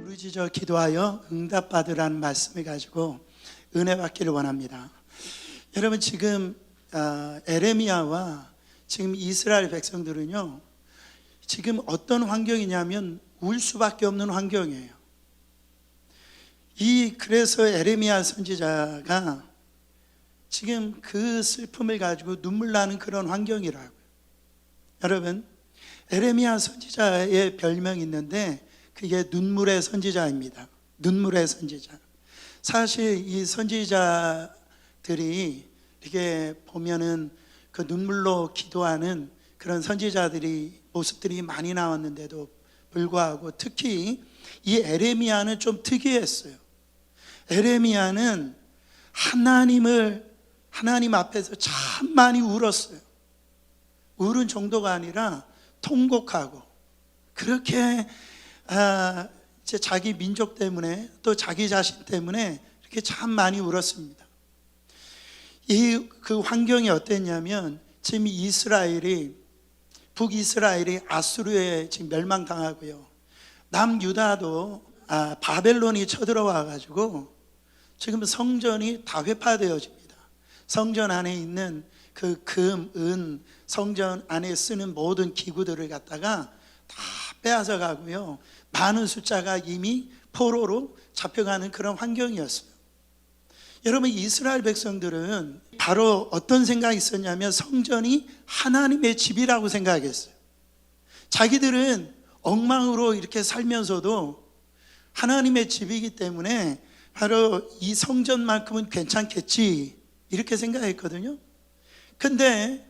부르짖어 기도하여 응답받으라는 말씀을 가지고 은혜 받기를 원합니다. 여러분, 지금 에레미야와 지금 이스라엘 백성들은요, 지금 어떤 환경이냐면 울 수밖에 없는 환경이에요. 그래서 에레미야 선지자가 지금 그 슬픔을 가지고 눈물 나는 그런 환경이라고요. 여러분, 에레미야 선지자의 별명이 있는데 그게 눈물의 선지자입니다. 눈물의 선지자. 사실 이 선지자들이 이렇게 보면은 그 눈물로 기도하는 그런 선지자들이 모습들이 많이 나왔는데도 불구하고 특히 이 에레미야는 좀 특이했어요. 에레미야는 하나님 앞에서 참 많이 울었어요. 울은 정도가 아니라 통곡하고 그렇게 이제 자기 민족 때문에 또 자기 자신 때문에 이렇게 참 많이 울었습니다. 그 환경이 어땠냐면 지금 북이스라엘이 아수르에 지금 멸망당하고요, 남유다도 바벨론이 쳐들어와 가지고 지금 성전이 다 회파되어집니다. 성전 안에 있는 그 금, 은, 성전 안에 쓰는 모든 기구들을 갖다가 다 빼앗아 가고요, 많은 숫자가 이미 포로로 잡혀가는 그런 환경이었어요. 여러분, 이스라엘 백성들은 바로 어떤 생각이 있었냐면 성전이 하나님의 집이라고 생각했어요. 자기들은 엉망으로 이렇게 살면서도 하나님의 집이기 때문에 바로 이 성전만큼은 괜찮겠지 이렇게 생각했거든요. 근데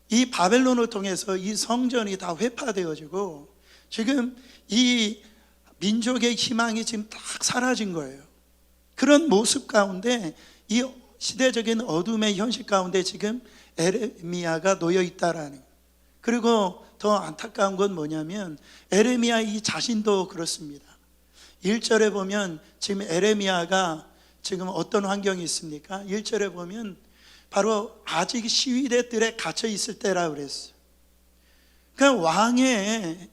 이 바벨론을 통해서 이 성전이 다 회파되어지고 지금 이 민족의 희망이 지금 딱 사라진 거예요. 그런 모습 가운데 이 시대적인 어둠의 현실 가운데 지금 에레미야가 놓여 있다라는 거예요. 그리고 더 안타까운 건 뭐냐면 에레미야 이 자신도 그렇습니다. 1절에 보면 지금 에레미야가 지금 어떤 환경이 있습니까? 1절에 보면 바로 아직 시위대 뜰에 갇혀 있을 때라고 그랬어요. 그러니까 왕의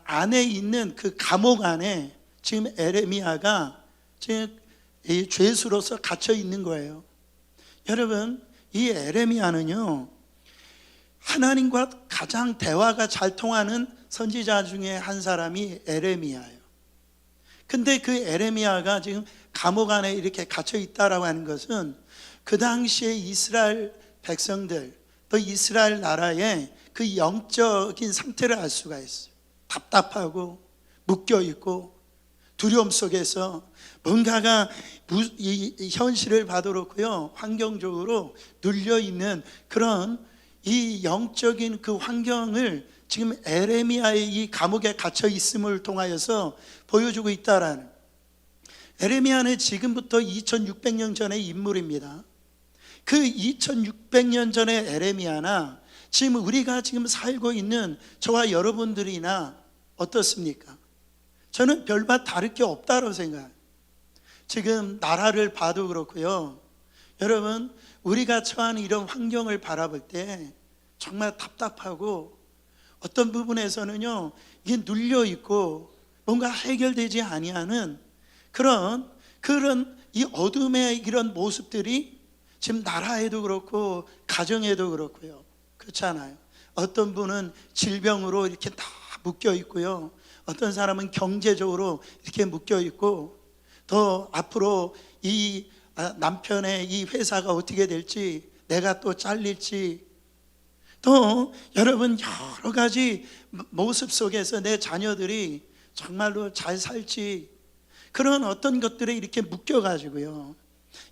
안에 있는 그 감옥 안에 지금 에레미야가 지금 이 죄수로서 갇혀 있는 거예요. 여러분, 이 에레미야는요, 하나님과 가장 대화가 잘 통하는 선지자 중에 한 사람이 에레미야예요. 근데 그 에레미야가 지금 감옥 안에 이렇게 갇혀 있다라고 하는 것은 그 당시에 이스라엘 백성들 또 이스라엘 나라의 그 영적인 상태를 알 수가 있어요. 답답하고 묶여 있고 두려움 속에서 뭔가가 이 현실을 봐도 그렇고요, 환경적으로 눌려있는 그런 이 영적인 그 환경을 지금 에레미야의 이 감옥에 갇혀 있음을 통하여서 보여주고 있다라는. 에레미야는 지금부터 2600년 전의 인물입니다. 그 2600년 전의 에레미야나 지금 우리가 지금 살고 있는 저와 여러분들이나 어떻습니까? 저는 별반 다를 게 없다고 생각해요. 지금 나라를 봐도 그렇고요, 여러분, 우리가 처한 이런 환경을 바라볼 때 정말 답답하고 어떤 부분에서는요, 이게 눌려있고 뭔가 해결되지 아니하는 그런 이 어둠의 이런 모습들이 지금 나라에도 그렇고 가정에도 그렇고요, 그렇잖아요. 어떤 분은 질병으로 이렇게 다 묶여 있고요, 어떤 사람은 경제적으로 이렇게 묶여 있고, 더 앞으로 이 남편의 이 회사가 어떻게 될지, 내가 또 잘릴지, 또 여러분 여러 가지 모습 속에서 내 자녀들이 정말로 잘 살지, 그런 어떤 것들에 이렇게 묶여가지고요,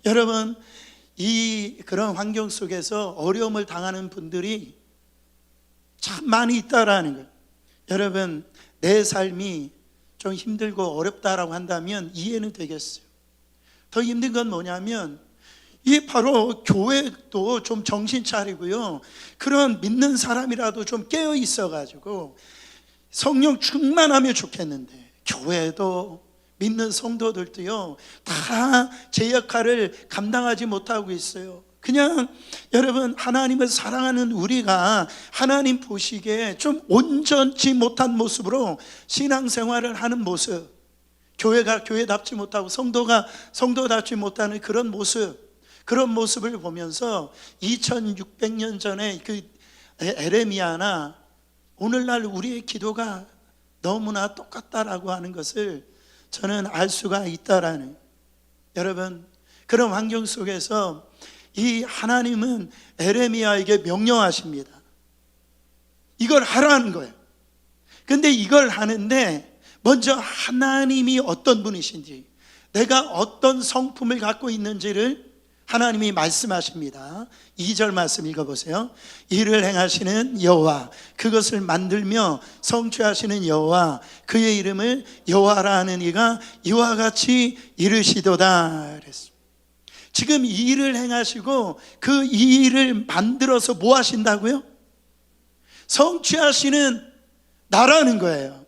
여러분 그런 환경 속에서 어려움을 당하는 분들이 참 많이 있다라는 거예요. 여러분, 내 삶이 좀 힘들고 어렵다라고 한다면 이해는 되겠어요. 더 힘든 건 뭐냐면 이 바로 교회도 좀 정신 차리고요, 그런 믿는 사람이라도 좀 깨어 있어가지고 성령 충만하면 좋겠는데, 교회도 믿는 성도들도요 다 제 역할을 감당하지 못하고 있어요. 그냥 여러분, 하나님을 사랑하는 우리가 하나님 보시기에 좀 온전치 못한 모습으로 신앙생활을 하는 모습, 교회가 교회답지 못하고 성도가 성도답지 못하는 그런 모습을 보면서 2600년 전에 그 에레미야나 오늘날 우리의 기도가 너무나 똑같다라고 하는 것을 저는 알 수가 있다라는, 여러분, 그런 환경 속에서 이 하나님은 에레미야에게 명령하십니다. 이걸 하라는 거예요. 근데 이걸 하는데 먼저 하나님이 어떤 분이신지, 내가 어떤 성품을 갖고 있는지를 하나님이 말씀하십니다. 2절 말씀 읽어보세요. 이를 행하시는 여호와, 그것을 만들며 성취하시는 여호와, 그의 이름을 여호와라 하는 이가 이와 같이 이르시도다 그랬습니다. 지금 이 일을 행하시고 그 이 일을 만들어서 뭐 하신다고요? 성취하시는 나라는 거예요.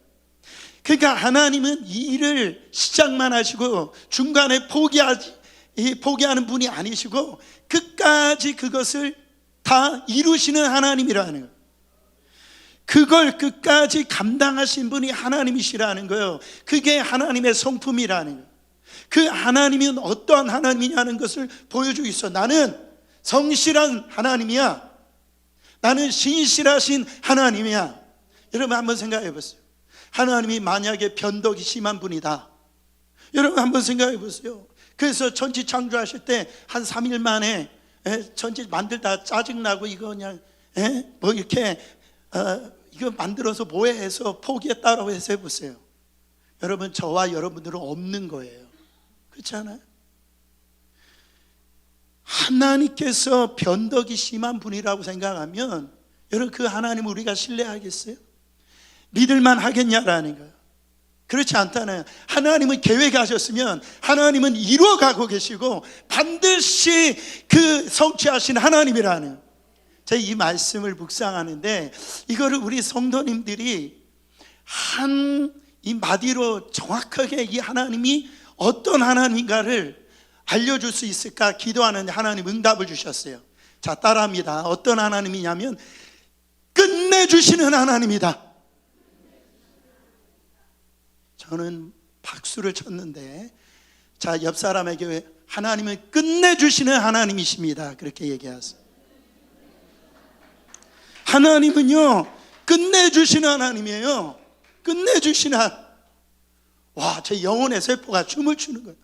그러니까 하나님은 이 일을 시작만 하시고 중간에 포기하는 분이 아니시고 끝까지 그것을 다 이루시는 하나님이라는 거예요. 그걸 끝까지 감당하신 분이 하나님이시라는 거예요. 그게 하나님의 성품이라는 거예요. 그 하나님은 어떠한 하나님이냐는 것을 보여주고 있어. 나는 성실한 하나님이야. 나는 신실하신 하나님이야. 여러분 한번 생각해 보세요. 하나님이 만약에 변덕이 심한 분이다. 여러분 한번 생각해 보세요. 그래서 천지 창조하실 때 한 3일 만에 천지 만들다 짜증나고 이거 그냥 뭐 이렇게 이거 만들어서 뭐해 해서 포기했다라고 해서 해보세요. 여러분, 저와 여러분들은 없는 거예요. 그렇지 않아요? 하나님께서 변덕이 심한 분이라고 생각하면 여러분, 그 하나님을 우리가 신뢰하겠어요? 믿을만 하겠냐라는 거예요. 그렇지 않다는, 하나님은 계획하셨으면 하나님은 이루어가고 계시고 반드시 그 성취하신 하나님이라는, 제가 이 말씀을 묵상하는데 이거를 우리 성도님들이 한 이 마디로 정확하게 이 하나님이 어떤 하나님인가를 알려줄 수 있을까 기도하는데 하나님 응답을 주셨어요. 자, 따라합니다. 어떤 하나님이냐면 끝내주시는 하나님이다. 저는 박수를 쳤는데, 자, 옆 사람에게 하나님은 끝내주시는 하나님이십니다, 그렇게 얘기하세요. 하나님은요 끝내주시는 하나님이에요. 끝내주시는 와, 제 영혼의 세포가 춤을 추는 거예요.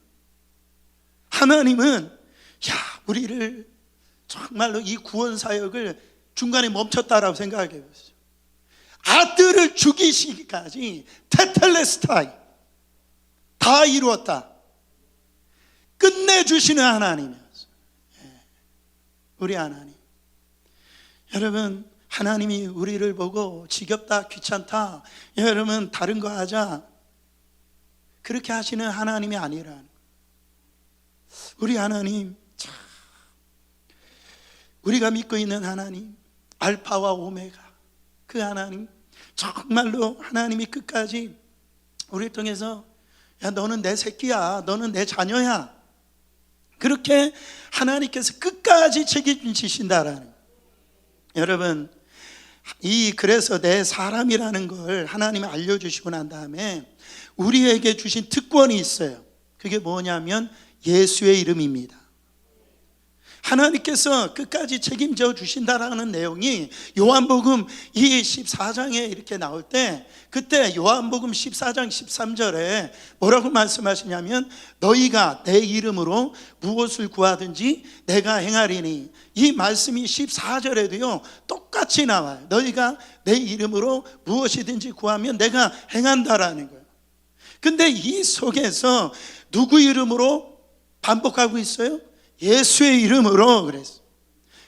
하나님은 우리를 정말로 이 구원 사역을 중간에 멈췄다라고 생각해 보세요. 아들을 죽이시기까지 테텔레스타이 다 이루었다. 끝내주시는 하나님이었어요. 우리 하나님. 여러분, 하나님이 우리를 보고 지겹다, 귀찮다, 여러분 다른 거 하자, 그렇게 하시는 하나님이 아니라, 우리 하나님, 참, 우리가 믿고 있는 하나님, 알파와 오메가, 그 하나님, 정말로 하나님이 끝까지 우리를 통해서 야, 너는 내 새끼야, 너는 내 자녀야, 그렇게 하나님께서 끝까지 책임지신다라는, 여러분, 그래서 내 사람이라는 걸 하나님이 알려주시고 난 다음에 우리에게 주신 특권이 있어요. 그게 뭐냐면 예수의 이름입니다. 하나님께서 끝까지 책임져 주신다라는 내용이 요한복음 14장에 이렇게 나올 때, 그때 요한복음 14장 13절에 뭐라고 말씀하시냐면 너희가 내 이름으로 무엇을 구하든지 내가 행하리니, 이 말씀이 14절에도요 똑같이 나와요. 너희가 내 이름으로 무엇이든지 구하면 내가 행한다라는 거예요. 근데 이 속에서 누구 이름으로 반복하고 있어요? 예수의 이름으로. 그랬어요.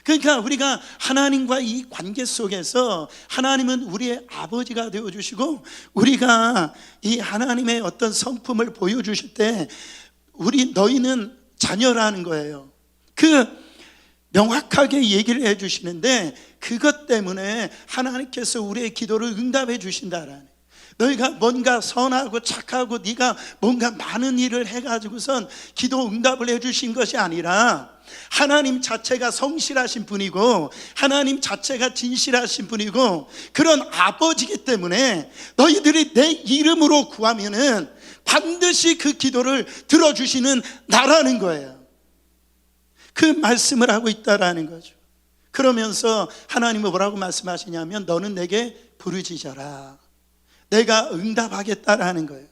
그러니까 우리가 하나님과 이 관계 속에서 하나님은 우리의 아버지가 되어주시고 우리가 이 하나님의 어떤 성품을 보여주실 때 너희는 자녀라는 거예요. 그 명확하게 얘기를 해주시는데, 그것 때문에 하나님께서 우리의 기도를 응답해 주신다라는, 너희가 뭔가 선하고 착하고 네가 뭔가 많은 일을 해가지고선 기도 응답을 해주신 것이 아니라 하나님 자체가 성실하신 분이고 하나님 자체가 진실하신 분이고 그런 아버지이기 때문에 너희들이 내 이름으로 구하면은 반드시 그 기도를 들어주시는 나라는 거예요. 그 말씀을 하고 있다라는 거죠. 그러면서 하나님은 뭐라고 말씀하시냐면 너는 내게 부르짖어라. 내가 응답하겠다라는 거예요.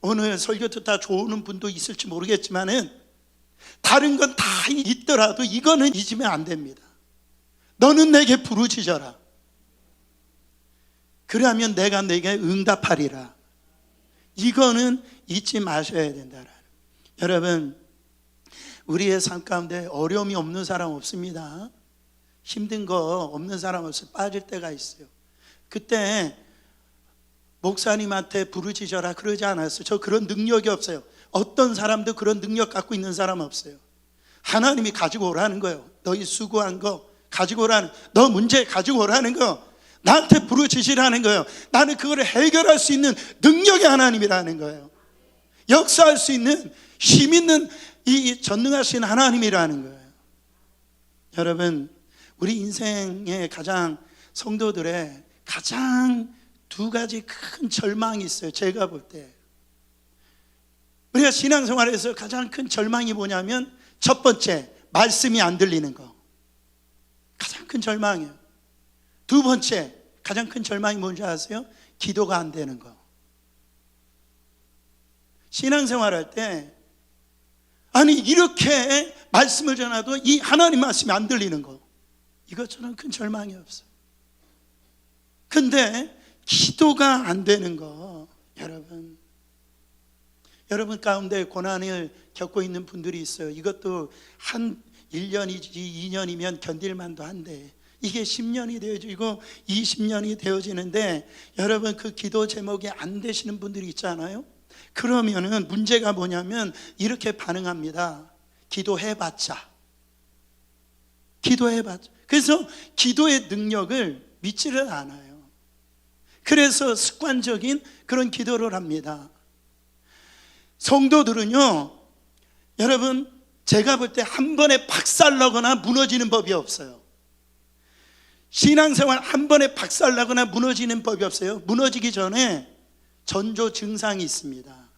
오늘 설교 듣다 좋은 분도 있을지 모르겠지만은 다른 건 다 있더라도 이거는 잊으면 안 됩니다. 너는 내게 부르짖어라. 그러면 내가 내게 응답하리라. 이거는 잊지 마셔야 된다. 여러분, 우리의 삶 가운데 어려움이 없는 사람 없습니다. 힘든 거 없는 사람 없어요. 빠질 때가 있어요. 그때 목사님한테 부르짖어라 그러지 않았어요. 저 그런 능력이 없어요. 어떤 사람도 그런 능력 갖고 있는 사람 없어요. 하나님이 가지고 오라는 거예요. 너희 수고한 거 가지고 오라는, 너 문제 가지고 오라는 거, 나한테 부르짖으라는 거예요. 나는 그걸 해결할 수 있는 능력이 하나님이라는 거예요. 역사할 수 있는 힘 있는 이 전능하신 하나님이라는 거예요. 여러분, 우리 인생의 가장 성도들의 가장 두 가지 큰 절망이 있어요. 제가 볼 때 우리가 신앙생활에서 가장 큰 절망이 뭐냐면 첫 번째, 말씀이 안 들리는 거. 가장 큰 절망이에요. 두 번째, 가장 큰 절망이 뭔지 아세요? 기도가 안 되는 거. 신앙생활할 때 아니 이렇게 말씀을 전해도 이 하나님 말씀이 안 들리는 거, 이것처럼 큰 절망이 없어요. 근데 기도가 안 되는 거, 여러분 가운데 고난을 겪고 있는 분들이 있어요. 이것도 한 1년이지 2년이면 견딜만도 한데 이게 10년이 되어지고 20년이 되어지는데 여러분 그 기도 제목이 안 되시는 분들이 있잖아요. 그러면은 문제가 뭐냐면 이렇게 반응합니다. 기도해봤자. 그래서 기도의 능력을 믿지를 않아요. 그래서 습관적인 그런 기도를 합니다. 성도들은요, 여러분 제가 볼 때 한 번에 박살나거나 무너지는 법이 없어요. 신앙생활 한 번에 박살나거나 무너지는 법이 없어요. 무너지기 전에 전조 증상이 있습니다.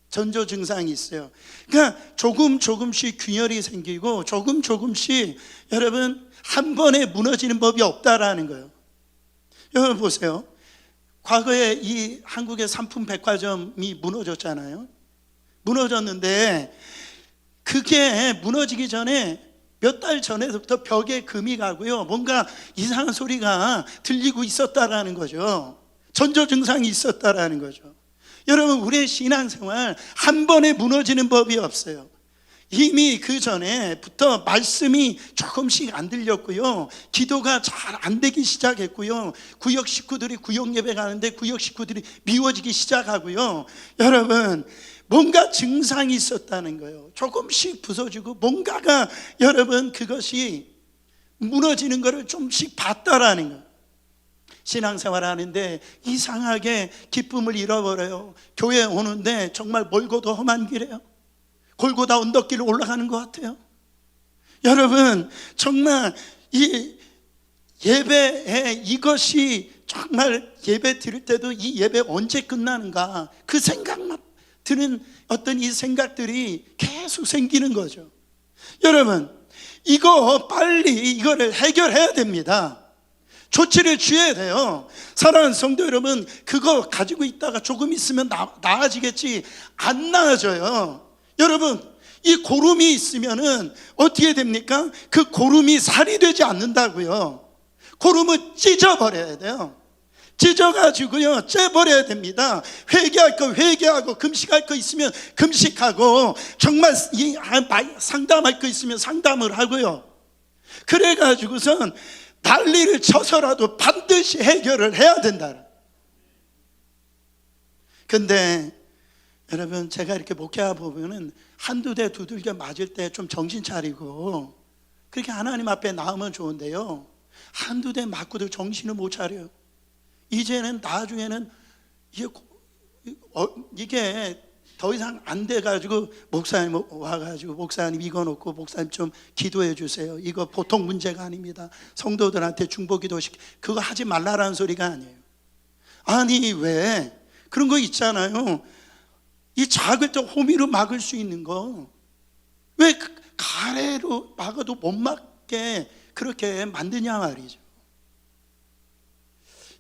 전조 증상이 있어요. 그러니까 조금씩 균열이 생기고 조금씩 여러분 한 번에 무너지는 법이 없다라는 거예요. 여러분 보세요. 과거에 이 한국의 상품 백화점이 무너졌잖아요. 무너졌는데 그게 무너지기 전에 몇 달 전에부터 벽에 금이 가고요, 뭔가 이상한 소리가 들리고 있었다라는 거죠. 전조 증상이 있었다라는 거죠. 여러분 우리의 신앙생활 한 번에 무너지는 법이 없어요. 이미 그 전에부터 말씀이 조금씩 안 들렸고요, 기도가 잘 안 되기 시작했고요, 구역 식구들이 구역 예배 가는데 구역 식구들이 미워지기 시작하고요. 여러분 뭔가 증상이 있었다는 거예요. 조금씩 부서지고 뭔가가 여러분 그것이 무너지는 것을 좀씩 봤다라는 거예요. 신앙생활 하는데 이상하게 기쁨을 잃어버려요. 교회 오는데 정말 멀고도 험한 길이에요. 골고다 언덕길을 올라가는 것 같아요. 여러분 정말 이 예배에 이것이 정말 예배 드릴 때도 이 예배 언제 끝나는가 그 생각만 드는 어떤 이 생각들이 계속 생기는 거죠. 여러분 이거 빨리 이거를 해결해야 됩니다. 조치를 취해야 돼요. 사랑하는 성도 여러분, 그거 가지고 있다가 조금 있으면 나아지겠지, 안 나아져요. 여러분 이 고름이 있으면은 어떻게 됩니까? 그 고름이 살이 되지 않는다고요. 고름을 찢어버려야 돼요. 찢어가지고요 째버려야 됩니다. 회개할 거 회개하고, 금식할 거 있으면 금식하고, 정말 상담할 거 있으면 상담을 하고요. 그래가지고선 난리를 쳐서라도 반드시 해결을 해야 된다. 근데 여러분 제가 이렇게 목회하다 보면은 한두 대 두들겨 맞을 때 좀 정신 차리고 그렇게 하나님 앞에 나오면 좋은데요, 한두 대 맞고도 정신을 못 차려요. 이제는 나중에는 이게 이게 더 이상 안 돼가지고 목사님 와가지고 목사님 이거 놓고 목사님 좀 기도해 주세요. 이거 보통 문제가 아닙니다. 성도들한테 중보기도식 그거 하지 말라라는 소리가 아니에요. 아니 왜 그런 거 있잖아요. 이 작을 때 호미로 막을 수 있는 거 왜 가래로 막아도 못 막게 그렇게 만드냐 말이죠.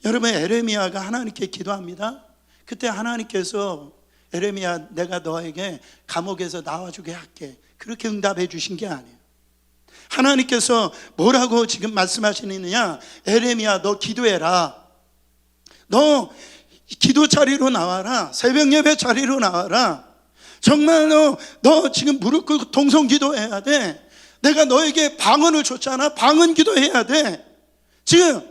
여러분 에레미야가 하나님께 기도합니다. 그때 하나님께서 에레미야 내가 너에게 감옥에서 나와주게 할게 그렇게 응답해 주신 게 아니에요. 하나님께서 뭐라고 지금 말씀하시느냐, 에레미야 너 기도해라. 너 기도 자리로 나와라. 새벽 예배 자리로 나와라. 정말로 너 지금 무릎 꿇고 동성 기도해야 돼. 내가 너에게 방언을 줬잖아. 방언 기도해야 돼. 지금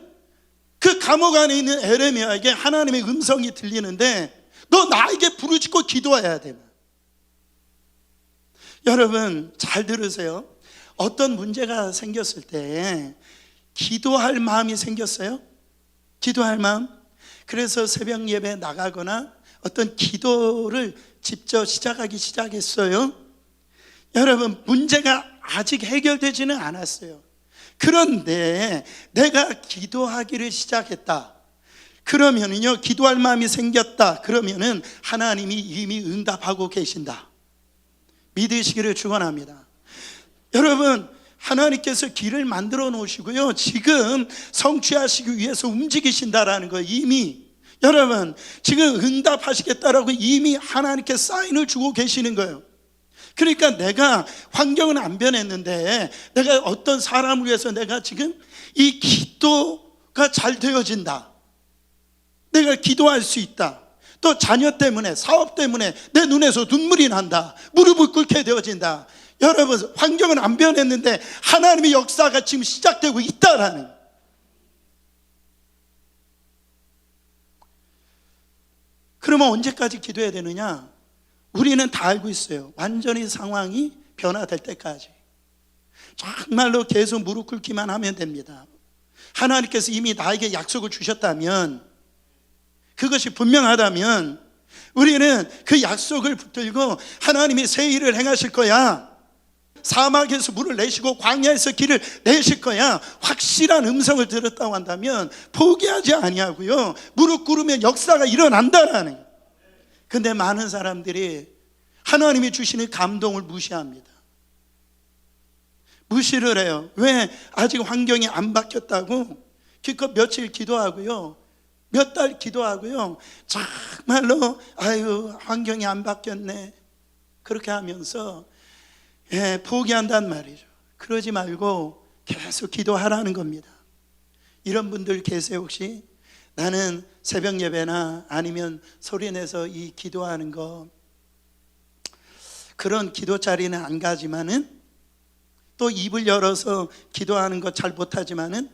그 감옥 안에 있는 에레미야에게 하나님의 음성이 들리는데 너 나에게 부르짖고 기도해야 돼. 여러분 잘 들으세요. 어떤 문제가 생겼을 때 기도할 마음이 생겼어요. 기도할 마음. 그래서 새벽 예배에 나가거나 어떤 기도를 직접 시작하기 시작했어요. 여러분 문제가 아직 해결되지는 않았어요. 그런데 내가 기도하기를 시작했다. 그러면은요, 기도할 마음이 생겼다. 그러면은 하나님이 이미 응답하고 계신다. 믿으시기를 축원합니다. 여러분, 하나님께서 길을 만들어 놓으시고요, 지금 성취하시기 위해서 움직이신다라는 거 이미 여러분 지금 응답하시겠다라고 이미 하나님께 사인을 주고 계시는 거예요. 그러니까 내가 환경은 안 변했는데 내가 어떤 사람을 위해서 내가 지금 이 기도가 잘 되어진다. 내가 기도할 수 있다. 또 자녀 때문에 사업 때문에 내 눈에서 눈물이 난다. 무릎을 꿇게 되어진다. 여러분 환경은 안 변했는데 하나님의 역사가 지금 시작되고 있다라는. 그러면 언제까지 기도해야 되느냐? 우리는 다 알고 있어요. 완전히 상황이 변화될 때까지 정말로 계속 무릎 꿇기만 하면 됩니다. 하나님께서 이미 나에게 약속을 주셨다면, 그것이 분명하다면 우리는 그 약속을 붙들고 하나님이 새 일을 행하실 거야, 사막에서 물을 내시고 광야에서 길을 내실 거야, 확실한 음성을 들었다고 한다면 포기하지 아니하고요, 무릎 꿇으면 역사가 일어난다라는. 근데 많은 사람들이 하나님이 주시는 감동을 무시합니다. 무시를 해요. 왜? 아직 환경이 안 바뀌었다고 기껏 며칠 기도하고요, 몇 달 기도하고요, 정말로 아유 환경이 안 바뀌었네 그렇게 하면서 포기한단 말이죠. 그러지 말고 계속 기도하라는 겁니다. 이런 분들 계세요 혹시? 나는 새벽 예배나 아니면 소리내서 이 기도하는 거, 그런 기도 자리는 안 가지만은 또 입을 열어서 기도하는 거 잘 못하지만은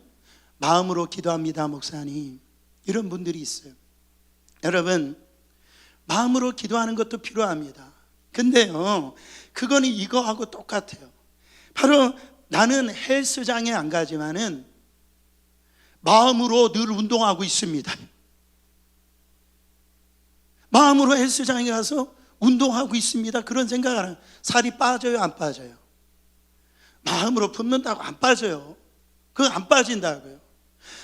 마음으로 기도합니다 목사님, 이런 분들이 있어요. 여러분 마음으로 기도하는 것도 필요합니다. 근데요 그거는 이거하고 똑같아요. 바로 나는 헬스장에 안 가지만은 마음으로 늘 운동하고 있습니다. 마음으로 헬스장에 가서 운동하고 있습니다. 그런 생각을 하면 살이 빠져요 안 빠져요? 마음으로 품는다고 안 빠져요. 그거 안 빠진다고요.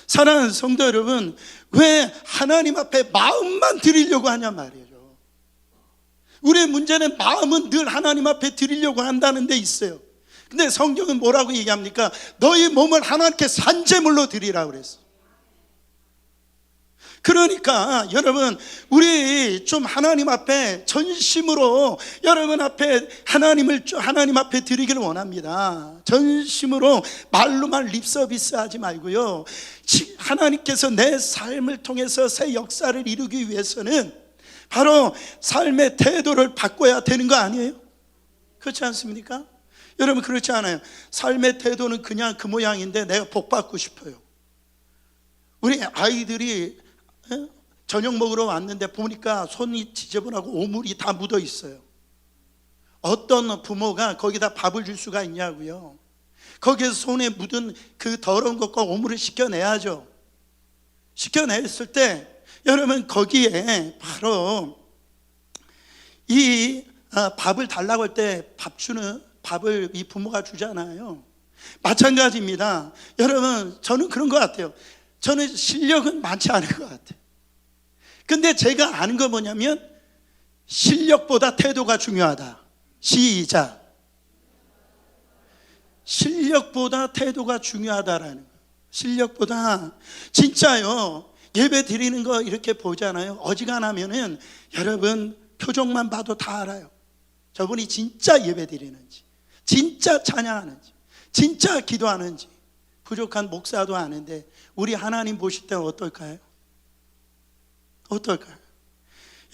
사랑하는 성도 여러분, 왜 하나님 앞에 마음만 드리려고 하냐 말이에요. 우리의 문제는 마음은 늘 하나님 앞에 드리려고 한다는 데 있어요. 근데 성경은 뭐라고 얘기합니까? 너희 몸을 하나님께 산제물로 드리라고 그랬어. 그러니까 여러분 우리 좀 하나님 앞에 전심으로 여러분 앞에 하나님 앞에 드리기를 원합니다. 전심으로 말로만 립서비스 하지 말고요, 하나님께서 내 삶을 통해서 새 역사를 이루기 위해서는 바로 삶의 태도를 바꿔야 되는 거 아니에요? 그렇지 않습니까? 여러분 그렇지 않아요? 삶의 태도는 그냥 그 모양인데 내가 복 받고 싶어요. 우리 아이들이 저녁 먹으러 왔는데 보니까 손이 지저분하고 오물이 다 묻어 있어요. 어떤 부모가 거기다 밥을 줄 수가 있냐고요? 거기에서 손에 묻은 그 더러운 것과 오물을 씻겨내야죠. 씻겨냈을 때 여러분 거기에 바로 이 밥을 달라고 할 때 밥을 이 부모가 주잖아요. 마찬가지입니다. 여러분 저는 그런 것 같아요. 저는 실력은 많지 않은 것 같아요. 근데 제가 아는 거 뭐냐면 실력보다 태도가 중요하다. 시작. 실력보다 태도가 중요하다라는 거예요. 실력보다. 진짜요, 예배 드리는 거 이렇게 보잖아요. 어지간하면은 여러분 표정만 봐도 다 알아요. 저분이 진짜 예배 드리는지, 진짜 찬양하는지, 진짜 기도하는지. 부족한 목사도 아는데 우리 하나님 보실 때는 어떨까요? 어떨까요?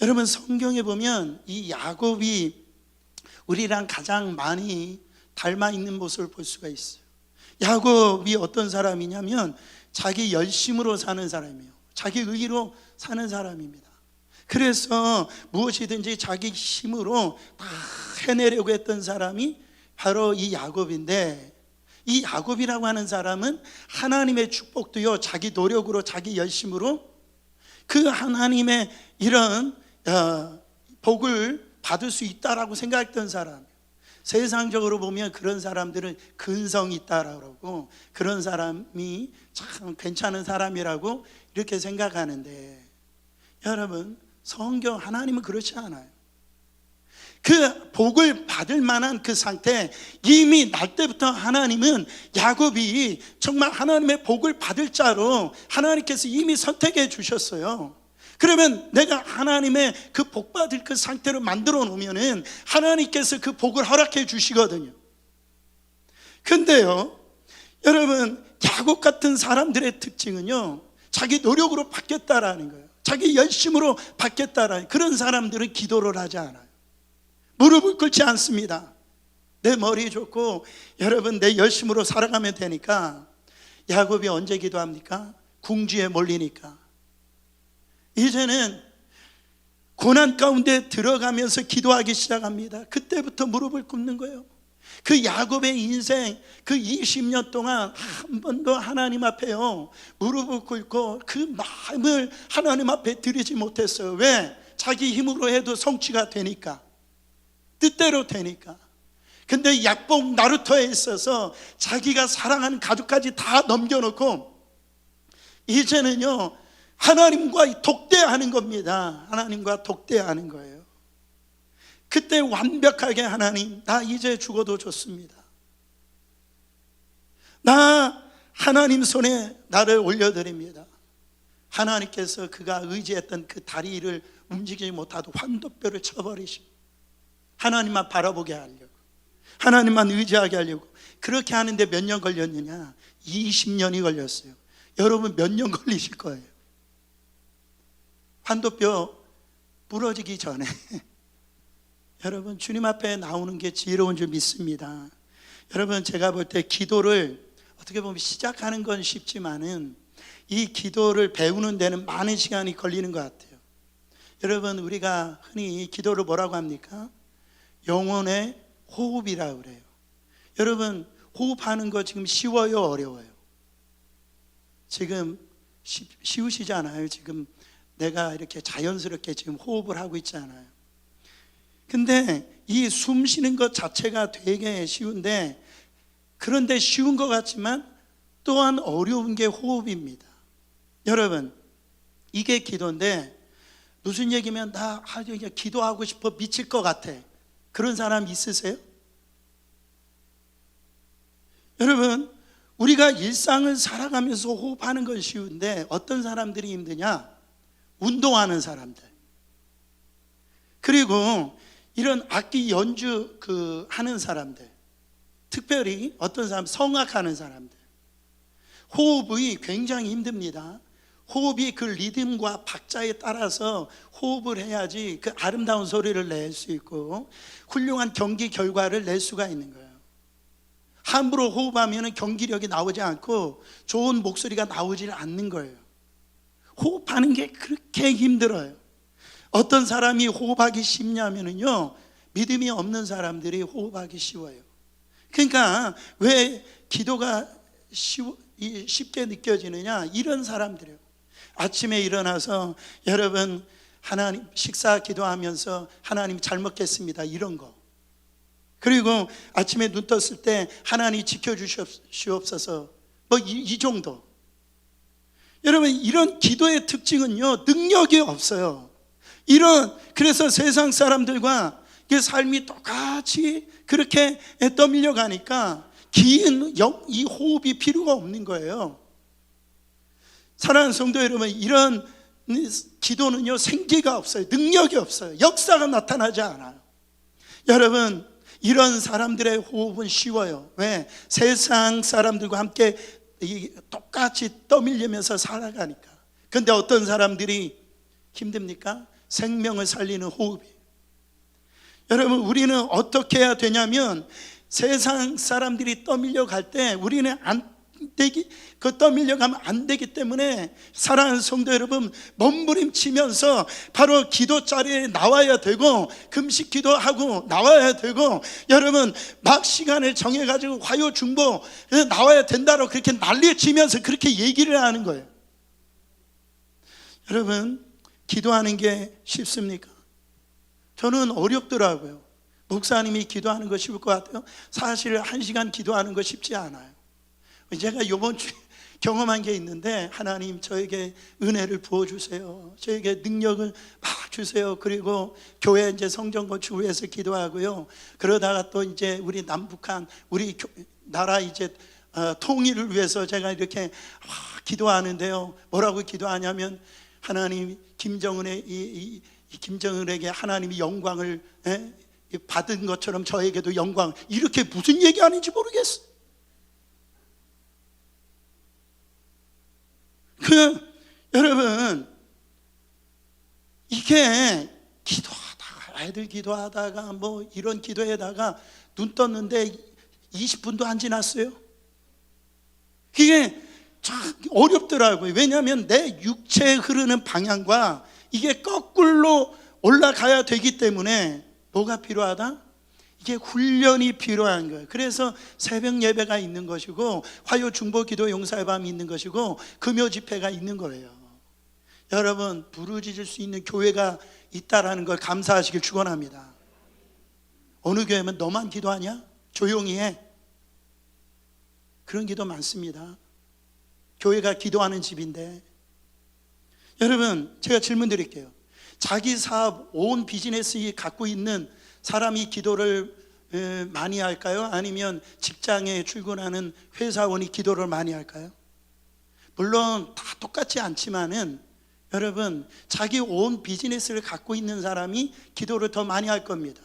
여러분 성경에 보면 이 야곱이 우리랑 가장 많이 닮아 있는 모습을 볼 수가 있어요. 야곱이 어떤 사람이냐면 자기 열심으로 사는 사람이에요. 자기 의로 사는 사람입니다. 그래서 무엇이든지 자기 힘으로 다 해내려고 했던 사람이 바로 이 야곱인데, 이 야곱이라고 하는 사람은 하나님의 축복도요 자기 노력으로 자기 열심으로 그 하나님의 이런 복을 받을 수 있다라고 생각했던 사람이에요. 세상적으로 보면 그런 사람들은 근성이 있다라고 그러고 그런 사람이 참 괜찮은 사람이라고 이렇게 생각하는데, 여러분 성경 하나님은 그렇지 않아요. 그 복을 받을 만한 그 상태, 이미 날 때부터 하나님은 야곱이 정말 하나님의 복을 받을 자로 하나님께서 이미 선택해 주셨어요. 그러면 내가 하나님의 그 복 받을 그 상태로 만들어 놓으면은 하나님께서 그 복을 허락해 주시거든요. 근데요 여러분 야곱 같은 사람들의 특징은요 자기 노력으로 받겠다라는 거예요. 자기 열심으로 받겠다라는, 그런 사람들은 기도를 하지 않아요. 무릎을 꿇지 않습니다. 내 머리 좋고 여러분 내 열심으로 살아가면 되니까. 야곱이 언제 기도합니까? 궁지에 몰리니까. 이제는 고난 가운데 들어가면서 기도하기 시작합니다. 그때부터 무릎을 꿇는 거예요. 그 야곱의 인생 그 20년 동안 한 번도 하나님 앞에요 무릎을 꿇고 그 마음을 하나님 앞에 드리지 못했어요. 왜? 자기 힘으로 해도 성취가 되니까, 뜻대로 되니까. 근데 약복 나루터에 있어서 자기가 사랑하는 가족까지 다 넘겨놓고 이제는요 하나님과 독대하는 겁니다. 하나님과 독대하는 거예요. 그때 완벽하게 하나님, 나 이제 죽어도 좋습니다. 나 하나님 손에 나를 올려드립니다. 하나님께서 그가 의지했던 그 다리를 움직이지 못하도록 환도뼈를 쳐버리시고 하나님만 바라보게 하려고, 하나님만 의지하게 하려고 그렇게 하는데 몇 년 걸렸느냐? 20년이 걸렸어요. 여러분 몇 년 걸리실 거예요? 환도뼈 부러지기 전에 여러분 주님 앞에 나오는 게 지혜로운 줄 믿습니다. 여러분 제가 볼 때 기도를 어떻게 보면 시작하는 건 쉽지만은 이 기도를 배우는 데는 많은 시간이 걸리는 것 같아요. 여러분 우리가 흔히 기도를 뭐라고 합니까? 영혼의 호흡이라고 그래요. 여러분 호흡하는 거 지금 쉬워요 어려워요? 지금 쉬우시잖아요. 지금 내가 이렇게 자연스럽게 지금 호흡을 하고 있잖아요. 근데 이 숨 쉬는 것 자체가 되게 쉬운데, 그런데 쉬운 것 같지만 또한 어려운 게 호흡입니다. 여러분 이게 기도인데, 무슨 얘기면 나 기도하고 싶어 미칠 것 같아, 그런 사람 있으세요? 여러분 우리가 일상을 살아가면서 호흡하는 건 쉬운데 어떤 사람들이 힘드냐? 운동하는 사람들, 그리고 이런 악기 연주 하는 사람들, 특별히 어떤 사람 성악하는 사람들, 호흡이 굉장히 힘듭니다. 호흡이 그 리듬과 박자에 따라서 호흡을 해야지 그 아름다운 소리를 낼 수 있고 훌륭한 경기 결과를 낼 수가 있는 거예요. 함부로 호흡하면 경기력이 나오지 않고 좋은 목소리가 나오지 않는 거예요. 호흡하는 게 그렇게 힘들어요. 어떤 사람이 호흡하기 쉽냐면요 믿음이 없는 사람들이 호흡하기 쉬워요. 그러니까 왜 기도가 쉽게 느껴지느냐? 이런 사람들이에요. 아침에 일어나서 여러분 하나님 식사 기도하면서 하나님 잘 먹겠습니다 이런 거. 그리고 아침에 눈 떴을 때 하나님 지켜주시옵소서 뭐 이 정도. 여러분 이런 기도의 특징은요 능력이 없어요. 그래서 세상 사람들과 삶이 똑같이 그렇게 떠밀려 가니까 긴 이 호흡이 필요가 없는 거예요. 사랑하는 성도 여러분, 이런 기도는요 생기가 없어요. 능력이 없어요. 역사가 나타나지 않아요. 여러분 이런 사람들의 호흡은 쉬워요. 왜? 세상 사람들과 함께 똑같이 떠밀리면서 살아가니까. 그런데 어떤 사람들이 힘듭니까? 생명을 살리는 호흡이. 여러분 우리는 어떻게 해야 되냐면 세상 사람들이 떠밀려 갈 때 우리는 떠밀려 가면 안 되기 때문에 사랑하는 성도 여러분 몸부림치면서 바로 기도 자리에 나와야 되고 금식 기도하고 나와야 되고 여러분 막 시간을 정해가지고 화요 중보 나와야 된다고 그렇게 난리치면서 그렇게 얘기를 하는 거예요. 여러분 기도하는 게 쉽습니까? 저는 어렵더라고요. 목사님이 기도하는 거 쉬울 것 같아요? 사실 1시간 기도하는 거 쉽지 않아요. 제가 이번 주에 경험한 게 있는데 하나님 저에게 은혜를 부어주세요. 저에게 능력을 막 주세요. 그리고 교회 이제 성전 건축을 위해서 기도하고요. 그러다가 또 이제 우리 남북한 우리 나라 이제 통일을 위해서 제가 이렇게 기도하는데요. 뭐라고 기도하냐면 하나님 김정은에게 하나님이 영광을 받은 것처럼 저에게도 영광. 이렇게 무슨 얘기하는지 모르겠어요. 여러분 이게 기도하다가 애들 기도하다가 뭐 이런 기도에다가 눈 떴는데 20분도 안 지났어요. 이게 참 어렵더라고요. 왜냐하면 내 육체에 흐르는 방향과 이게 거꾸로 올라가야 되기 때문에 뭐가 필요하다? 이게 훈련이 필요한 거예요. 그래서 새벽 예배가 있는 것이고 화요 중보 기도 용사의 밤이 있는 것이고 금요 집회가 있는 거예요. 여러분 부르짖을 수 있는 교회가 있다라는 걸 감사하시길 축원합니다. 어느 교회면 너만 기도하냐? 조용히 해. 그런 기도 많습니다. 교회가 기도하는 집인데. 여러분 제가 질문 드릴게요. 자기 사업 온 비즈니스 갖고 있는 사람이 기도를 많이 할까요? 아니면 직장에 출근하는 회사원이 기도를 많이 할까요? 물론 다 똑같지 않지만은 여러분 자기 온 비즈니스를 갖고 있는 사람이 기도를 더 많이 할 겁니다.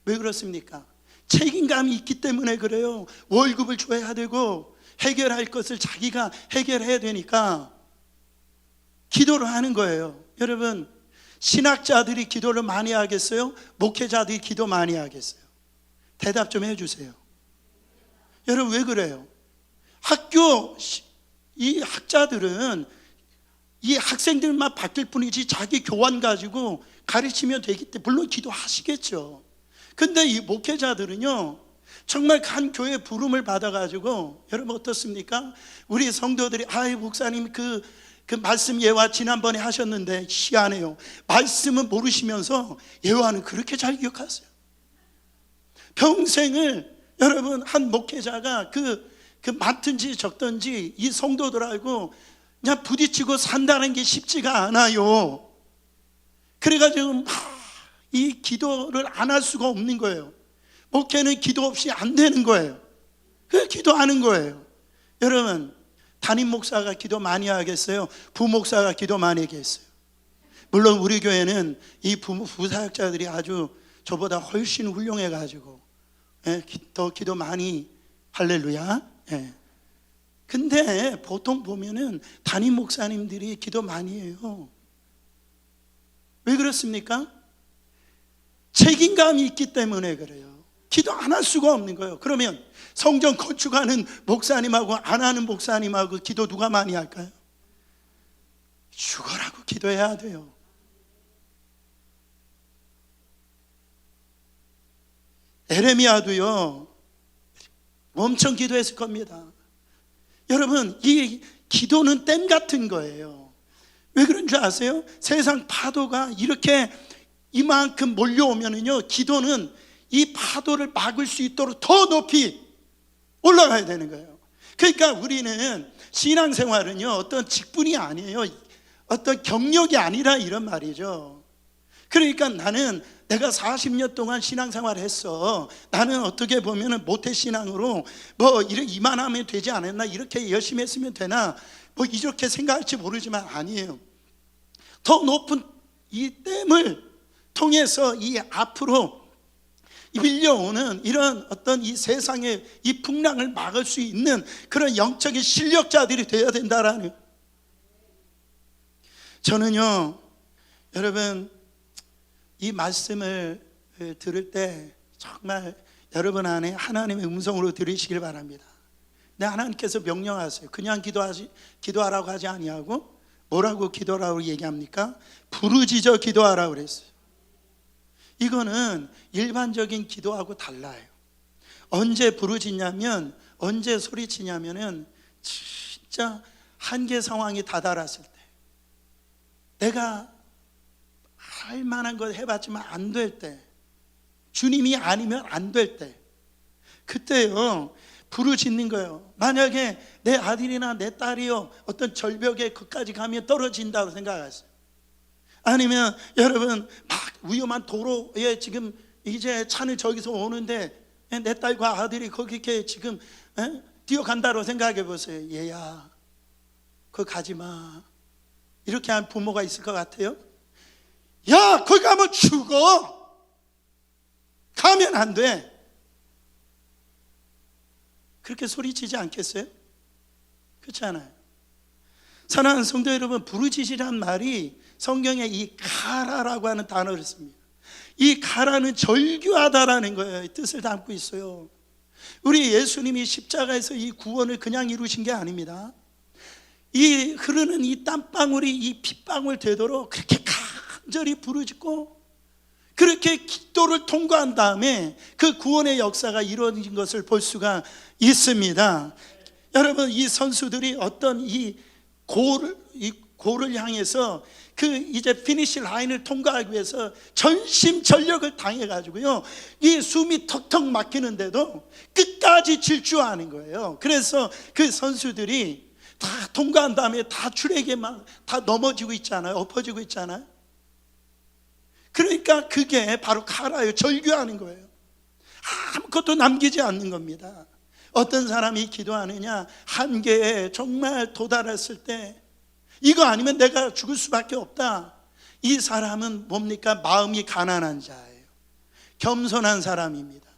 왜 그렇습니까? 책임감이 있기 때문에 그래요. 월급을 줘야 되고 해결할 것을 자기가 해결해야 되니까 기도를 하는 거예요. 여러분 신학자들이 기도를 많이 하겠어요? 목회자들이 기도 많이 하겠어요? 대답 좀 해주세요. 여러분 왜 그래요? 이 학자들은 이 학생들만 바뀔 뿐이지 자기 교환 가지고 가르치면 되기 때문에 물론 기도하시겠죠. 근데 이 목회자들은요 정말 간 교회 부름을 받아가지고 여러분 어떻습니까? 우리 성도들이 목사님 그 말씀 예화 지난번에 하셨는데 희한해요. 말씀은 모르시면서 예화는 그렇게 잘 기억하세요. 평생을 여러분 한 목회자가 그 많든지 적든지 이 성도들하고 그냥 부딪히고 산다는 게 쉽지가 않아요. 그래가지고 이 기도를 안 할 수가 없는 거예요. 목회는 기도 없이 안 되는 거예요. 그래서 기도하는 거예요. 여러분 담임 목사가 기도 많이 하겠어요? 부목사가 기도 많이 하겠어요? 물론 우리 교회는 이 부사역자들이 아주 저보다 훨씬 훌륭해가지고 더 기도 많이 할렐루야. 근데 보통 보면은 담임 목사님들이 기도 많이 해요. 왜 그렇습니까? 책임감이 있기 때문에 그래요. 기도 안 할 수가 없는 거예요. 그러면 성전 건축하는 목사님하고 안 하는 목사님하고 기도 누가 많이 할까요? 죽어라고 기도해야 돼요. 에레미야도요 엄청 기도했을 겁니다. 여러분 이 기도는 댐 같은 거예요. 왜 그런 줄 아세요? 세상 파도가 이렇게 이만큼 몰려오면은요, 기도는 이 파도를 막을 수 있도록 더 높이 올라가야 되는 거예요. 그러니까 우리는 신앙생활은요, 어떤 직분이 아니에요. 어떤 경력이 아니라 이런 말이죠. 그러니까 나는 내가 40년 동안 신앙생활을 했어. 나는 어떻게 보면 모태신앙으로 뭐 이만하면 되지 않았나, 이렇게 열심히 했으면 되나, 뭐 이렇게 생각할지 모르지만 아니에요. 더 높은 이 댐을 통해서 이 앞으로 밀려오는 이런 어떤 이 세상의 이 풍랑을 막을 수 있는 그런 영적인 실력자들이 되어야 된다라는. 저는요, 여러분, 이 말씀을 들을 때 정말 여러분 안에 하나님의 음성으로 들으시길 바랍니다. 근데 하나님께서 명령하세요. 그냥 기도하라고 하지 아니하고 뭐라고 기도하라고 얘기합니까? 부르짖어 기도하라고 그랬어요. 이거는 일반적인 기도하고 달라요. 언제 부르짖냐면, 언제 소리치냐면은 진짜 한계 상황이 다다랐을 때, 내가 할 만한 걸 해봤지만 안 될 때, 주님이 아니면 안 될 때, 그때요 부르짖는 거예요. 만약에 내 아들이나 내 딸이요 어떤 절벽에 끝까지 가면 떨어진다고 생각하세요. 아니면 여러분 막 위험한 도로에 지금 이제 차는 저기서 오는데 내 딸과 아들이 거기 이렇게 지금 뛰어간다고 생각해 보세요. 얘야, 거기 가지 마. 이렇게 한 부모가 있을 것 같아요? 야, 거기 가면 죽어. 가면 안 돼. 그렇게 소리치지 않겠어요? 그렇지 않아요? 사랑하는 성도 여러분, 부르짖으란 말이 성경에 이 가라라고 하는 단어를 씁니다. 이 가라는 절규하다라는 거예요. 뜻을 담고 있어요. 우리 예수님이 십자가에서 이 구원을 그냥 이루신 게 아닙니다. 이 흐르는 이 땀방울이 이 핏방울 되도록 그렇게 간절히 부르짖고 그렇게 기도를 통과한 다음에 그 구원의 역사가 이루어진 것을 볼 수가 있습니다. 여러분, 이 선수들이 어떤 이 골을 향해서 그 이제 피니시 라인을 통과하기 위해서 전심전력을 당해가지고요, 이 숨이 턱턱 막히는데도 끝까지 질주하는 거예요. 그래서 그 선수들이 다 통과한 다음에 다 줄에게 막 다 넘어지고 있잖아요. 엎어지고 있잖아요. 그러니까 그게 바로 가라요. 절규하는 거예요. 아무것도 남기지 않는 겁니다. 어떤 사람이 기도하느냐, 한계에 정말 도달했을 때 이거 아니면 내가 죽을 수밖에 없다. 이 사람은 뭡니까? 마음이 가난한 자예요. 겸손한 사람입니다.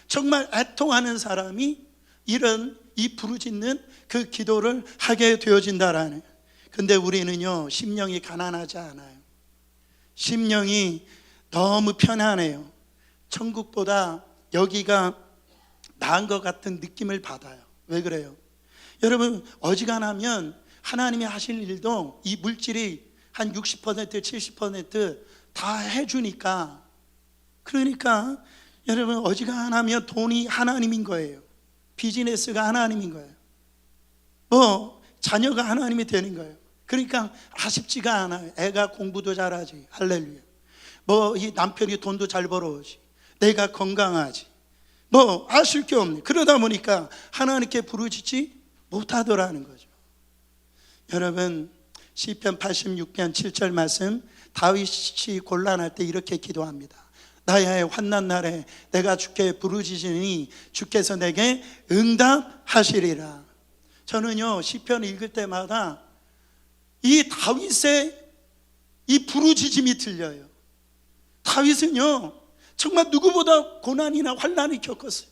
정말 애통하는 사람이 이런 이 부르짖는 그 기도를 하게 되어진다라는. 근데 우리는요, 심령이 가난하지 않아요. 심령이 너무 편안해요. 천국보다 여기가 나은 것 같은 느낌을 받아요. 왜 그래요? 여러분, 어지간하면 하나님이 하실 일도 이 물질이 한 60%, 70%다 해주니까, 그러니까 여러분, 어지간하면 돈이 하나님인 거예요. 비즈니스가 하나님인 거예요. 뭐 자녀가 하나님이 되는 거예요. 그러니까 아쉽지가 않아요. 애가 공부도 잘하지, 할렐루야. 뭐 이 남편이 돈도 잘 벌어오지, 내가 건강하지, 뭐 아실 게 없네. 그러다 보니까 하나님께 부르짖지 못하더라는 거죠. 여러분, 시편 86편 7절 말씀, 다윗이 곤란할 때 이렇게 기도합니다. 나의 환난 날에 내가 주께 부르짖으니 주께서 내게 응답하시리라. 저는요, 시편 읽을 때마다 이 다윗의 이 부르짖음이 들려요. 다윗은요, 정말 누구보다 고난이나 환난을 겪었어요.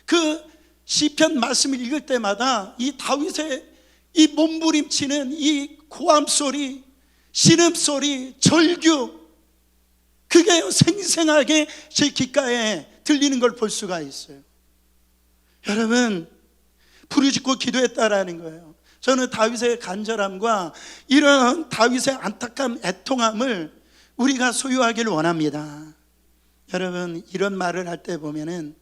그 시편 말씀을 읽을 때마다 이 다윗의 이 몸부림치는 이 고함소리, 신음소리, 절규, 그게 생생하게 제 귓가에 들리는 걸 볼 수가 있어요. 여러분, 부르짖고 기도했다라는 거예요. 저는 다윗의 간절함과 이런 다윗의 안타까운 애통함을 우리가 소유하기를 원합니다. 여러분, 이런 말을 할 때 보면은,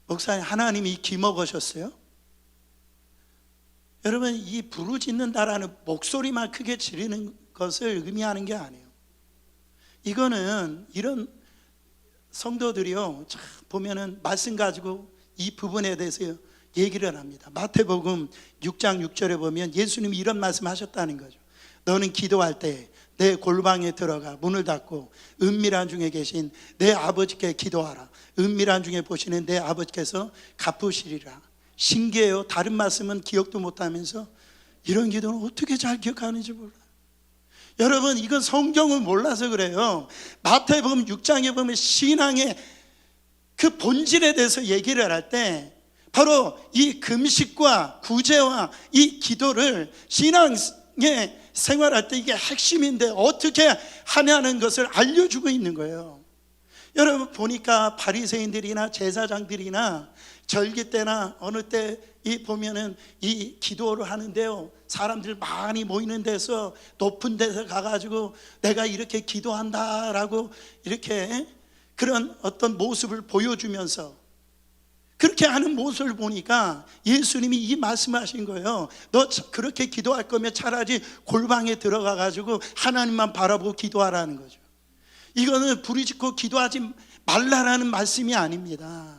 목사님, 하나님이 기먹으셨어요? 여러분, 이 부르짖는다라는 목소리만 크게 지르는 것을 의미하는 게 아니에요. 이거는 이런 성도들이요, 참 보면은 말씀 가지고 이 부분에 대해서 얘기를 합니다. 마태복음 6장 6절에 보면 예수님이 이런 말씀하셨다는 거죠. 너는 기도할 때 내 골방에 들어가 문을 닫고 은밀한 중에 계신 내 아버지께 기도하라. 은밀한 중에 보시는 내 아버지께서 갚으시리라. 신기해요. 다른 말씀은 기억도 못하면서 이런 기도는 어떻게 잘 기억하는지 몰라요. 여러분, 이건 성경을 몰라서 그래요. 마태복음 6장에 보면 신앙의 그 본질에 대해서 얘기를 할 때 바로 이 금식과 구제와 이 기도를 신앙의 생활할 때 이게 핵심인데 어떻게 하냐는 것을 알려주고 있는 거예요. 여러분 보니까 바리새인들이나 제사장들이나 절기 때나 어느 때 이 보면은 이 기도를 하는데요, 사람들 많이 모이는 데서 높은 데서 가가지고 내가 이렇게 기도한다라고 이렇게 그런 어떤 모습을 보여주면서 그렇게 하는 모습을 보니까 예수님이 이 말씀하신 거예요. 너 그렇게 기도할 거면 차라리 골방에 들어가 가지고 하나님만 바라보고 기도하라는 거죠. 이거는 부르짖고 기도하지 말라라는 말씀이 아닙니다.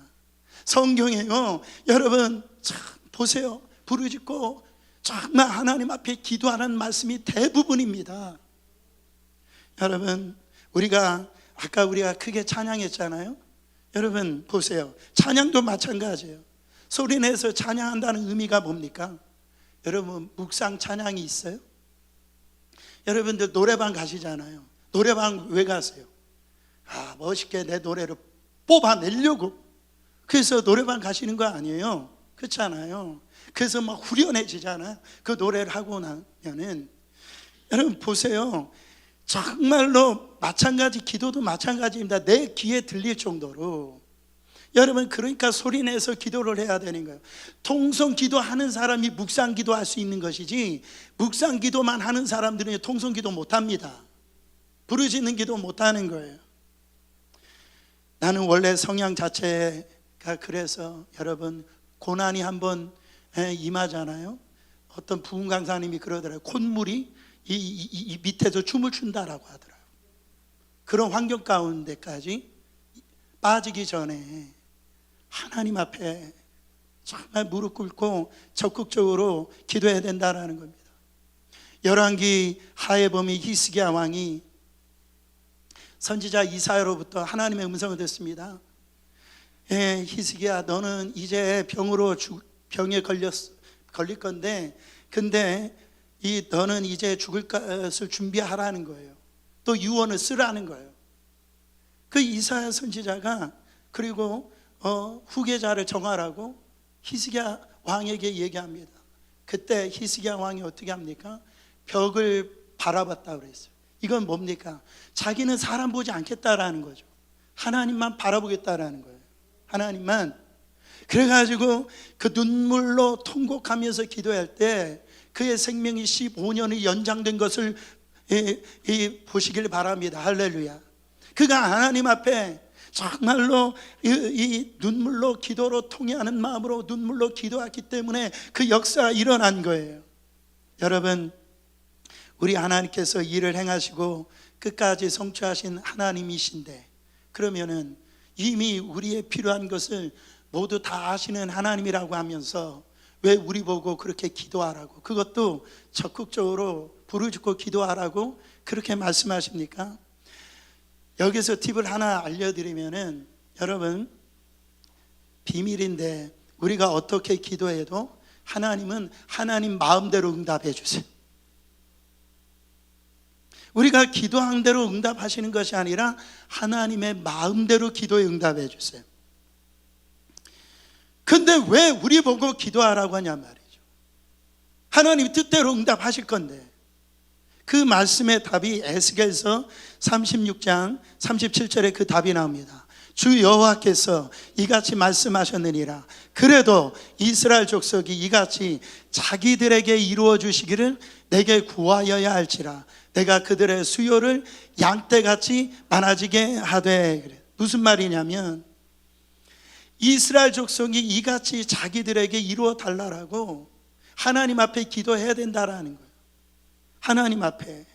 성경에요, 여러분 참 보세요. 부르짖고 정말 하나님 앞에 기도하라는 말씀이 대부분입니다. 여러분, 아까 우리가 크게 찬양했잖아요. 여러분 보세요. 찬양도 마찬가지예요. 소리내서 찬양한다는 의미가 뭡니까? 여러분 묵상 찬양이 있어요? 여러분들 노래방 가시잖아요. 노래방 왜 가세요? 멋있게 내 노래를 뽑아내려고. 그래서 노래방 가시는 거 아니에요? 그렇잖아요. 그래서 막 후련해지잖아요. 그 노래를 하고 나면은. 여러분 보세요. 정말로 마찬가지, 기도도 마찬가지입니다. 내 귀에 들릴 정도로. 여러분 그러니까 소리내서 기도를 해야 되는 거예요. 통성 기도하는 사람이 묵상 기도할 수 있는 것이지, 묵상 기도만 하는 사람들은 통성 기도 못합니다. 부르짖는 기도 못하는 거예요. 나는 원래 성향 자체가 그래서 여러분 고난이 한번 임하잖아요. 어떤 부흥 강사님이 그러더라고요. 콧물이 이 밑에서 춤을 춘다라고 하더라고요. 그런 환경 가운데까지 빠지기 전에 하나님 앞에 정말 무릎 꿇고 적극적으로 기도해야 된다라는 겁니다. 열왕기 하에 보면 히스기야 왕이 선지자 이사야로부터 하나님의 음성을 듣습니다. 히스기야, 너는 이제 병에 걸릴 건데, 근데 너는 이제 죽을 것을 준비하라는 거예요. 또 유언을 쓰라는 거예요. 그 이사야 선지자가 그리고 후계자를 정하라고 히스기야 왕에게 얘기합니다. 그때 히스기야 왕이 어떻게 합니까? 벽을 바라봤다고 그랬어요. 이건 뭡니까? 자기는 사람 보지 않겠다라는 거죠. 하나님만 바라보겠다라는 거예요. 하나님만. 그래가지고 그 눈물로 통곡하면서 기도할 때 그의 생명이 15년이 연장된 것을 보시길 바랍니다. 할렐루야. 그가 하나님 앞에 정말로 이 눈물로 기도로 통해하는 마음으로 눈물로 기도했기 때문에 그 역사가 일어난 거예요. 여러분, 우리 하나님께서 일을 행하시고 끝까지 성취하신 하나님이신데, 그러면은 이미 우리의 필요한 것을 모두 다 아시는 하나님이라고 하면서 왜 우리 보고 그렇게 기도하라고, 그것도 적극적으로 부르짖고 기도하라고 그렇게 말씀하십니까? 여기서 팁을 하나 알려드리면은, 여러분 비밀인데, 우리가 어떻게 기도해도 하나님은 하나님 마음대로 응답해 주세요. 우리가 기도한 대로 응답하시는 것이 아니라 하나님의 마음대로 기도에 응답해 주세요. 근데 왜 우리 보고 기도하라고 하냐 말이죠. 하나님 뜻대로 응답하실 건데. 그 말씀의 답이 에스겔서 36장 37절에 그 답이 나옵니다. 주 여호와께서 이같이 말씀하셨느니라. 그래도 이스라엘 족속이 이같이 자기들에게 이루어 주시기를 내게 구하여야 할지라. 내가 그들의 수요를 양떼같이 많아지게 하되. 그래. 무슨 말이냐면, 이스라엘 족속이 이같이 자기들에게 이루어 달라라고 하나님 앞에 기도해야 된다라는 거예요. 하나님 앞에.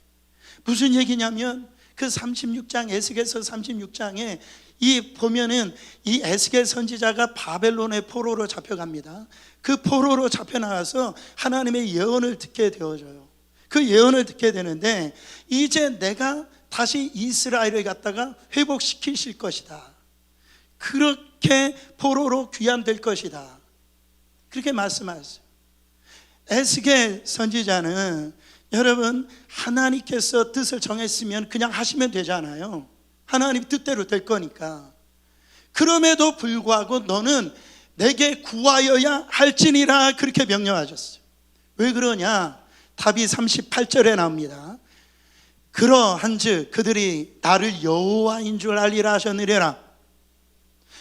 무슨 얘기냐면 그 36장 에스겔서 36장에 이 보면은 이 에스겔 선지자가 바벨론의 포로로 잡혀갑니다. 그 포로로 잡혀나가서 하나님의 예언을 듣게 되어져요. 그 예언을 듣게 되는데 이제 내가 다시 이스라엘을 갖다가 회복시키실 것이다. 그렇게 포로로 귀환될 것이다. 그렇게 말씀하셨어요. 에스겔 선지자는 여러분 하나님께서 뜻을 정했으면 그냥 하시면 되잖아요. 하나님 뜻대로 될 거니까. 그럼에도 불구하고 너는 내게 구하여야 할지니라 그렇게 명령하셨어요. 왜 그러냐? 답이 38절에 나옵니다. 그러한즉 그들이 나를 여호와인 줄 알리라 하셨느니라.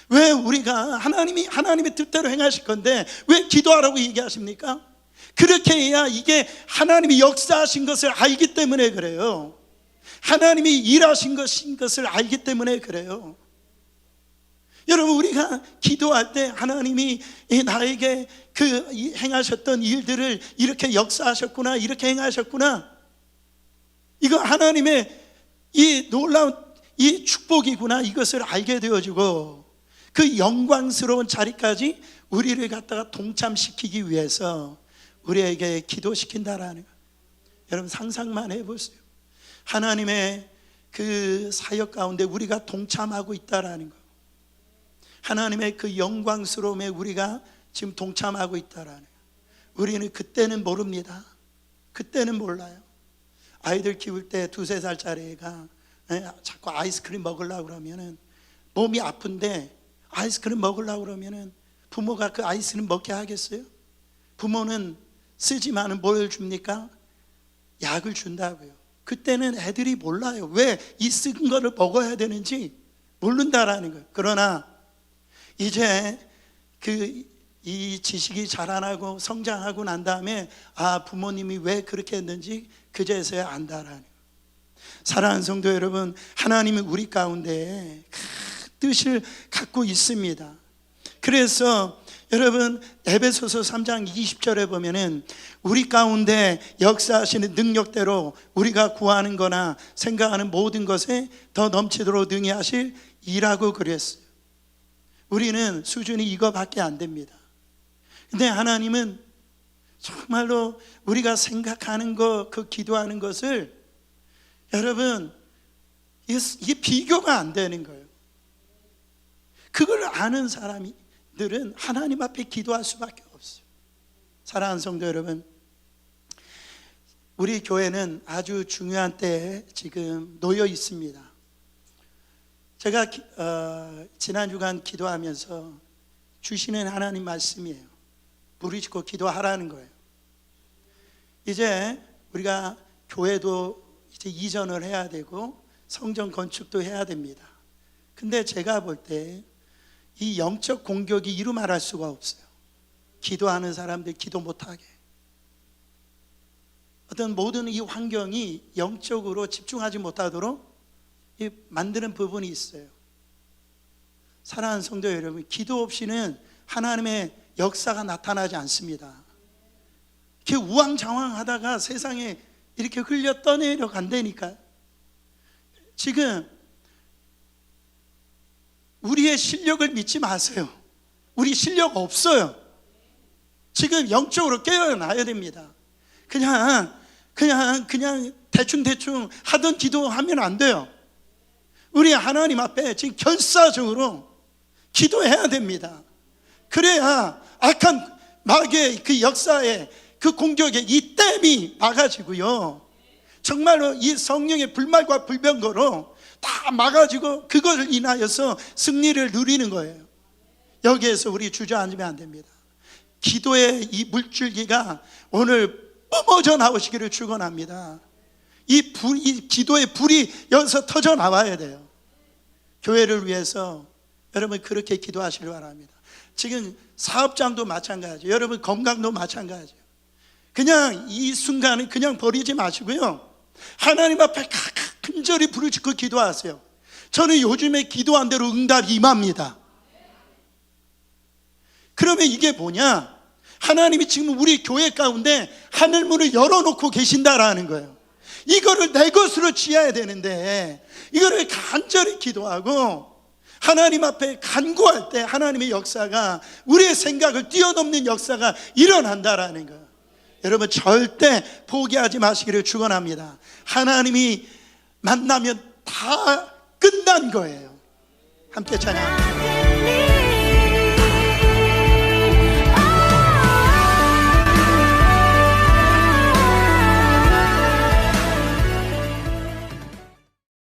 왜 우리가 하나님의 뜻대로 행하실 건데 왜 기도하라고 얘기하십니까? 그렇게 해야 이게 하나님이 역사하신 것을 알기 때문에 그래요. 하나님이 일하신 것을 알기 때문에 그래요. 여러분 우리가 기도할 때 하나님이 나에게 그 행하셨던 일들을 이렇게 역사하셨구나, 이렇게 행하셨구나, 이거 하나님의 이 놀라운 이 축복이구나, 이것을 알게 되어지고 그 영광스러운 자리까지 우리를 갖다가 동참시키기 위해서 우리에게 기도시킨다라는 거. 여러분 상상만 해보세요. 하나님의 그 사역 가운데 우리가 동참하고 있다라는 거. 하나님의 그 영광스러움에 우리가 지금 동참하고 있다라는 거. 우리는 그때는 모릅니다. 그때는 몰라요. 아이들 키울 때 2-3살짜리 애가 자꾸 아이스크림 먹으려고 그러면은 몸이 아픈데 아이스크림 먹으려고 그러면은 부모가 그 아이스크림 먹게 하겠어요? 부모는 쓰지만은 뭘 줍니까? 약을 준다고요. 그때는 애들이 몰라요. 왜 이 쓴 거를 먹어야 되는지 모른다라는 거예요. 그러나 이제 이 지식이 자라나고 성장하고 난 다음에 부모님이 왜 그렇게 했는지 그제서야 안다라는 거예요. 사랑하는 성도 여러분, 하나님은 우리 가운데 큰 뜻을 갖고 있습니다. 그래서 여러분 에베소서 3장 20절에 보면은 우리 가운데 역사하시는 능력대로 우리가 구하는 거나 생각하는 모든 것에 더 넘치도록 능히 하실 이라고 그랬어요. 우리는 수준이 이거밖에 안 됩니다. 근데 하나님은 정말로 우리가 생각하는 것, 그 기도하는 것을 여러분 이게 비교가 안 되는 거예요. 그걸 아는 사람들은 하나님 앞에 기도할 수밖에 없어요. 사랑하는 성도 여러분, 우리 교회는 아주 중요한 때에 지금 놓여 있습니다. 제가 지난 주간 기도하면서 주시는 하나님 말씀이에요. 부르짖고 기도하라는 거예요. 이제 우리가 교회도 이제 이전을 해야 되고 성전 건축도 해야 됩니다. 근데 제가 볼 때 이 영적 공격이 이루 말할 수가 없어요. 기도하는 사람들 기도 못하게, 어떤 모든 이 환경이 영적으로 집중하지 못하도록 만드는 부분이 있어요. 사랑하는 성도 여러분, 기도 없이는 하나님의 역사가 나타나지 않습니다. 이렇게 우왕좌왕하다가 세상에 이렇게 흘려 떠내려 간다니까. 지금 우리의 실력을 믿지 마세요. 우리 실력 없어요. 지금 영적으로 깨어나야 됩니다. 그냥 대충 하던 기도하면 안 돼요. 우리 하나님 앞에 지금 결사적으로 기도해야 됩니다. 그래야 악한 마귀의 그 역사에 그 공격에 이 댐이 막아지고요, 정말로 이 성령의 불말과 불병거로 다 막아지고 그것을 인하여서 승리를 누리는 거예요. 여기에서 우리 주저앉으면 안 됩니다. 기도의 이 물줄기가 오늘 뿜어져 나오시기를 축원합니다. 이 기도의 불이 여기서 터져 나와야 돼요. 교회를 위해서 여러분 그렇게 기도하시길 바랍니다. 지금 사업장도 마찬가지예요. 여러분 건강도 마찬가지예요. 그냥 이 순간은 그냥 버리지 마시고요, 하나님 앞에 간절히 부르짖고 기도하세요. 저는 요즘에 기도한 대로 응답이 임합니다. 그러면 이게 뭐냐? 하나님이 지금 우리 교회 가운데 하늘문을 열어놓고 계신다라는 거예요. 이거를 내 것으로 지어야 되는데 이거를 간절히 기도하고 하나님 앞에 간구할 때 하나님의 역사가, 우리의 생각을 뛰어넘는 역사가 일어난다라는 거예요. 여러분 절대 포기하지 마시기를 축원합니다. 하나님이 만나면 다 끝난 거예요. 함께 찬양합니다.